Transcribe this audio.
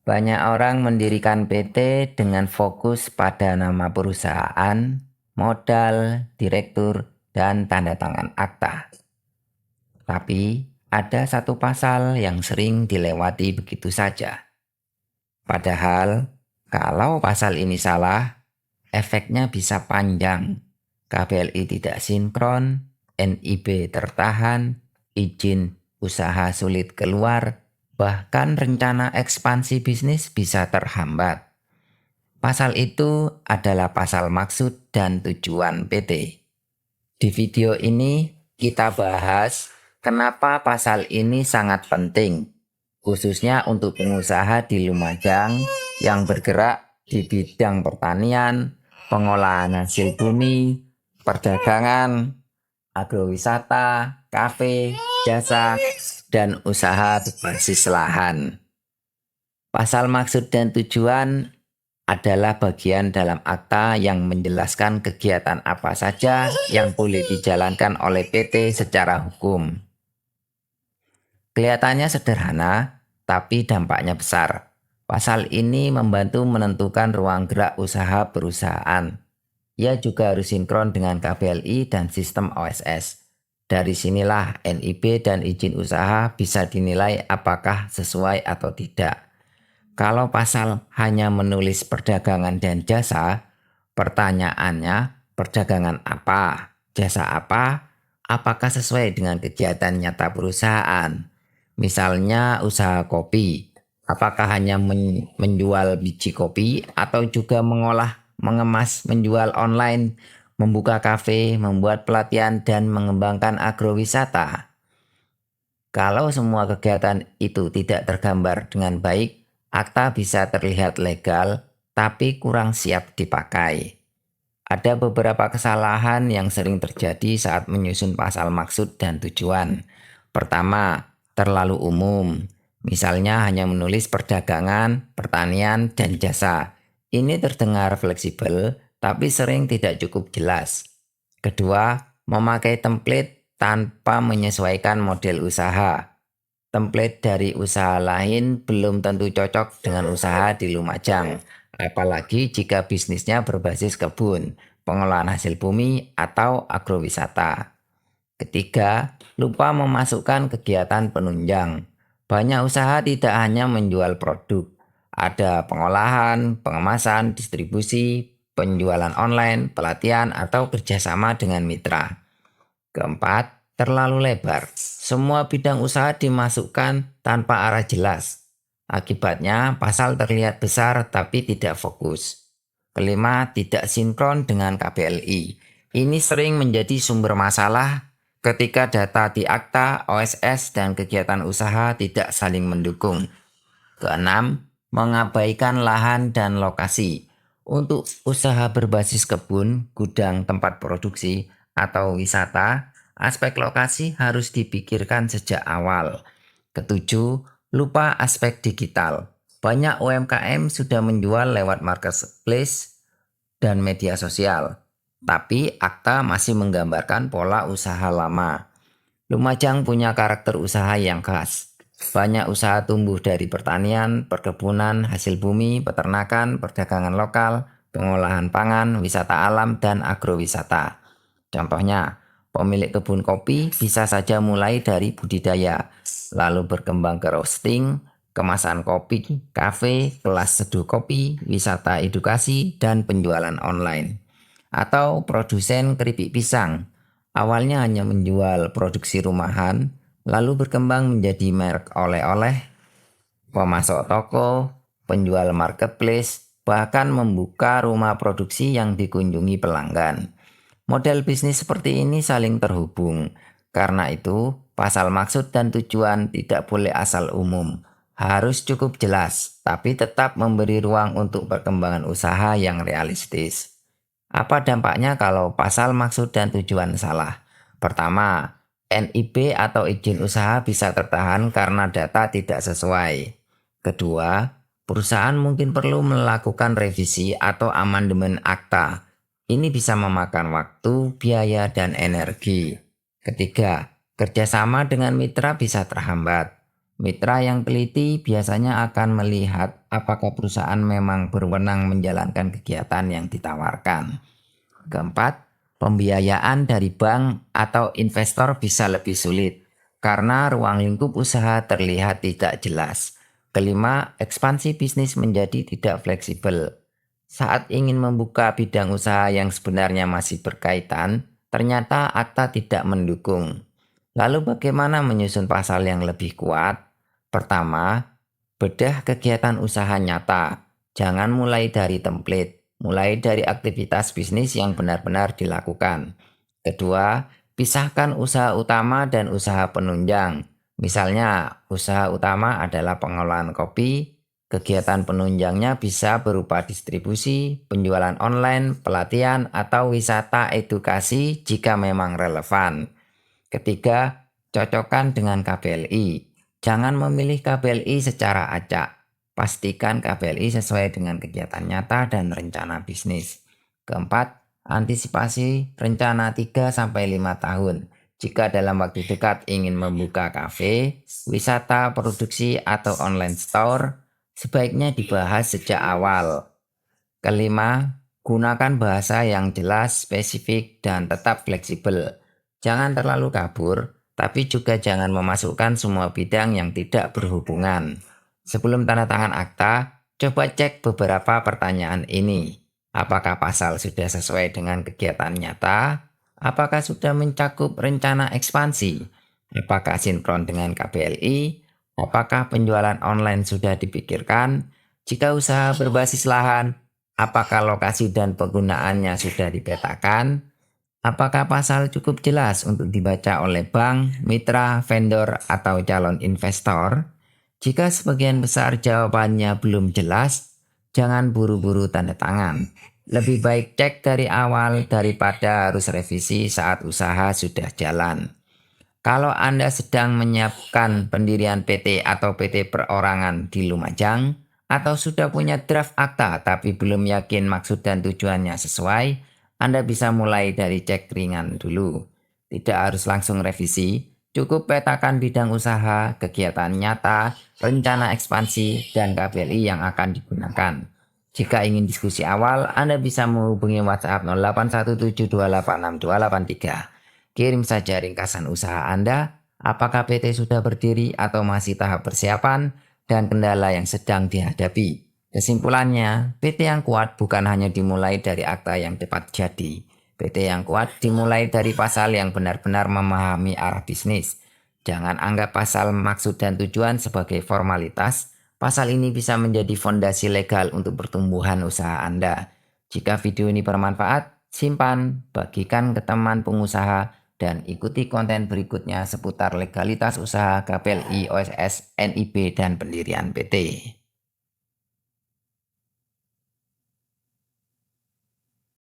Banyak orang mendirikan PT dengan fokus pada nama perusahaan, modal, direktur, dan tanda tangan akta. Tapi ada satu pasal yang sering dilewati begitu saja. Padahal kalau pasal ini salah, efeknya bisa panjang. KBLI tidak sinkron, NIB tertahan, izin usaha sulit keluar, bahkan rencana ekspansi bisnis bisa terhambat. Pasal itu adalah pasal maksud dan tujuan PT. Di video ini kita bahas kenapa pasal ini sangat penting, khususnya untuk pengusaha di Lumajang yang bergerak di bidang pertanian, pengolahan hasil bumi, perdagangan, agrowisata, kafe, jasa, dan usaha berbasis lahan. Pasal maksud dan tujuan adalah bagian dalam akta yang menjelaskan kegiatan apa saja yang boleh dijalankan oleh PT secara hukum. Kelihatannya sederhana, tapi dampaknya besar. Pasal ini membantu menentukan ruang gerak usaha perusahaan. Ia juga harus sinkron dengan KBLI dan sistem OSS. Dari sinilah NIB dan izin usaha bisa dinilai apakah sesuai atau tidak. Kalau pasal hanya menulis perdagangan dan jasa, pertanyaannya perdagangan apa, jasa apa, apakah sesuai dengan kegiatan nyata perusahaan. Misalnya usaha kopi, apakah hanya menjual biji kopi atau juga mengolah, mengemas, menjual online, membuka kafe, membuat pelatihan, dan mengembangkan agrowisata. Kalau semua kegiatan itu tidak tergambar dengan baik, akta bisa terlihat legal, tapi kurang siap dipakai. Ada beberapa kesalahan yang sering terjadi saat menyusun pasal maksud dan tujuan. Pertama, terlalu umum. Misalnya hanya menulis perdagangan, pertanian, dan jasa. Ini terdengar fleksibel, tapi sering tidak cukup jelas. Kedua, memakai template tanpa menyesuaikan model usaha. Template dari usaha lain belum tentu cocok dengan usaha di Lumajang, apalagi jika bisnisnya berbasis kebun, pengolahan hasil bumi, atau agrowisata. Ketiga, lupa memasukkan kegiatan penunjang. Banyak usaha tidak hanya menjual produk, ada pengolahan, pengemasan, distribusi, penjualan online, pelatihan, atau kerjasama dengan mitra. Keempat, terlalu lebar. Semua bidang usaha dimasukkan tanpa arah jelas. Akibatnya, pasal terlihat besar tapi tidak fokus. Kelima, tidak sinkron dengan KBLI. Ini sering menjadi sumber masalah ketika data di akta, OSS, dan kegiatan usaha tidak saling mendukung. Keenam, mengabaikan lahan dan lokasi. Untuk usaha berbasis kebun, gudang, tempat produksi, atau wisata, aspek lokasi harus dipikirkan sejak awal. Ketujuh, lupa aspek digital. Banyak UMKM sudah menjual lewat marketplace dan media sosial, tapi akta masih menggambarkan pola usaha lama. Lumajang punya karakter usaha yang khas. Banyak usaha tumbuh dari pertanian, perkebunan, hasil bumi, peternakan, perdagangan lokal, pengolahan pangan, wisata alam, dan agrowisata. Contohnya, pemilik kebun kopi bisa saja mulai dari budidaya, lalu berkembang ke roasting, kemasan kopi, kafe, kelas seduh kopi, wisata edukasi, dan penjualan online. Atau produsen keripik pisang, awalnya hanya menjual produksi rumahan, lalu berkembang menjadi merek oleh-oleh, pemasok toko, penjual marketplace, bahkan membuka rumah produksi yang dikunjungi pelanggan. Model bisnis seperti ini saling terhubung. Karena itu, pasal maksud dan tujuan tidak boleh asal umum. Harus cukup jelas, tapi tetap memberi ruang untuk perkembangan usaha yang realistis. Apa dampaknya kalau pasal maksud dan tujuan salah? Pertama, NIB atau izin usaha bisa tertahan karena data tidak sesuai. Kedua, perusahaan mungkin perlu melakukan revisi atau amandemen akta. Ini bisa memakan waktu, biaya, dan energi. Ketiga, kerjasama dengan mitra bisa terhambat. Mitra yang teliti biasanya akan melihat apakah perusahaan memang berwenang menjalankan kegiatan yang ditawarkan. Keempat, pembiayaan dari bank atau investor bisa lebih sulit karena ruang lingkup usaha terlihat tidak jelas. Kelima, ekspansi bisnis menjadi tidak fleksibel. Saat ingin membuka bidang usaha yang sebenarnya masih berkaitan, ternyata akta tidak mendukung. Lalu bagaimana menyusun pasal yang lebih kuat? Pertama, bedah kegiatan usaha nyata. Jangan mulai dari template, mulai dari aktivitas bisnis yang benar-benar dilakukan. Kedua, pisahkan usaha utama dan usaha penunjang. Misalnya, usaha utama adalah pengolahan kopi, kegiatan penunjangnya bisa berupa distribusi, penjualan online, pelatihan, atau wisata edukasi jika memang relevan. Ketiga, cocokkan dengan KBLI. Jangan memilih KBLI secara acak. Pastikan KBLI sesuai dengan kegiatan nyata dan rencana bisnis. Keempat, antisipasi rencana 3-5 tahun. Jika dalam waktu dekat ingin membuka kafe, wisata, produksi, atau online store, sebaiknya dibahas sejak awal. Kelima, gunakan bahasa yang jelas, spesifik, dan tetap fleksibel. Jangan terlalu kabur, tapi juga jangan memasukkan semua bidang yang tidak berhubungan. Sebelum tanda tangan akta, coba cek beberapa pertanyaan ini. Apakah pasal sudah sesuai dengan kegiatan nyata? Apakah sudah mencakup rencana ekspansi? Apakah sinkron dengan KBLI? Apakah penjualan online sudah dipikirkan? Jika usaha berbasis lahan, apakah lokasi dan penggunaannya sudah dipetakan? Apakah pasal cukup jelas untuk dibaca oleh bank, mitra, vendor, atau calon investor? Jika sebagian besar jawabannya belum jelas, jangan buru-buru tanda tangan. Lebih baik cek dari awal daripada harus revisi saat usaha sudah jalan. Kalau Anda sedang menyiapkan pendirian PT atau PT perorangan di Lumajang, atau sudah punya draft akta tapi belum yakin maksud dan tujuannya sesuai, Anda bisa mulai dari cek ringan dulu. Tidak harus langsung revisi, cukup petakan bidang usaha, kegiatan nyata, rencana ekspansi, dan KBLI yang akan digunakan. Jika ingin diskusi awal, Anda bisa menghubungi WhatsApp 0817286283. Kirim saja ringkasan usaha Anda, apakah PT sudah berdiri atau masih tahap persiapan, dan kendala yang sedang dihadapi. Kesimpulannya, PT yang kuat bukan hanya dimulai dari akta yang cepat jadi. PT yang kuat dimulai dari pasal yang benar-benar memahami arah bisnis. Jangan anggap pasal maksud dan tujuan sebagai formalitas. Pasal ini bisa menjadi fondasi legal untuk pertumbuhan usaha Anda. Jika video ini bermanfaat, simpan, bagikan ke teman pengusaha, dan ikuti konten berikutnya seputar legalitas usaha KBLI, OSS, NIB, dan pendirian PT.